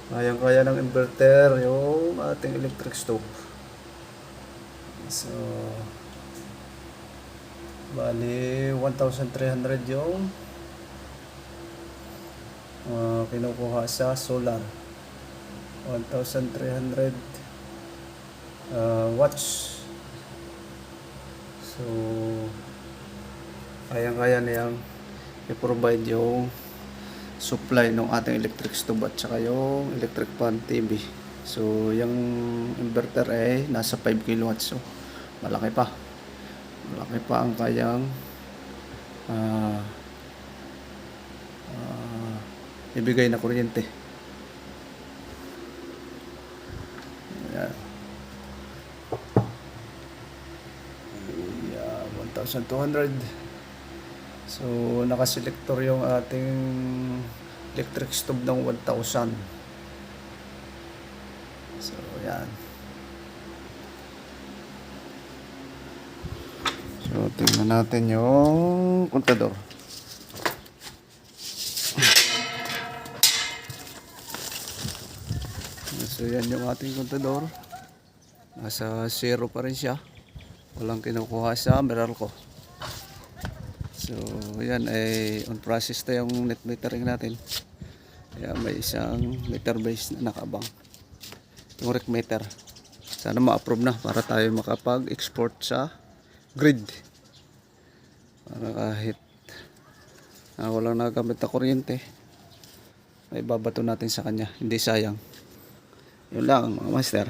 Kayang-kaya ng inverter yung ating electric stove. So, bali 1,300 yung kinukuha sa solar. 1,300 watts. So, kayang-kaya niyang i-provide yung supply ng ating electric stove at saka yung electric fan TV. So, yung inverter ay nasa 5 kilowatts. So, malaki pa. Malaki pa ang kayang ibigay na kuryente. Ayan. Yeah, 1,200. So, nakaselektor yung ating electric stove ng 1,000. So, yan. So, tingnan natin yung kontador. So, yan yung ating kontador. Nasa 0 pa rin siya. Walang kinukuha sa Meralco. So, yan ay on process na yung net metering natin. Kaya may isang meter base na nakaabang. Yung rec meter. Sana ma-approve na para tayo makapag-export sa grid. Para kahit walang nagamit na kuryente, may babato natin sa kanya. Hindi sayang. Yun lang mga master.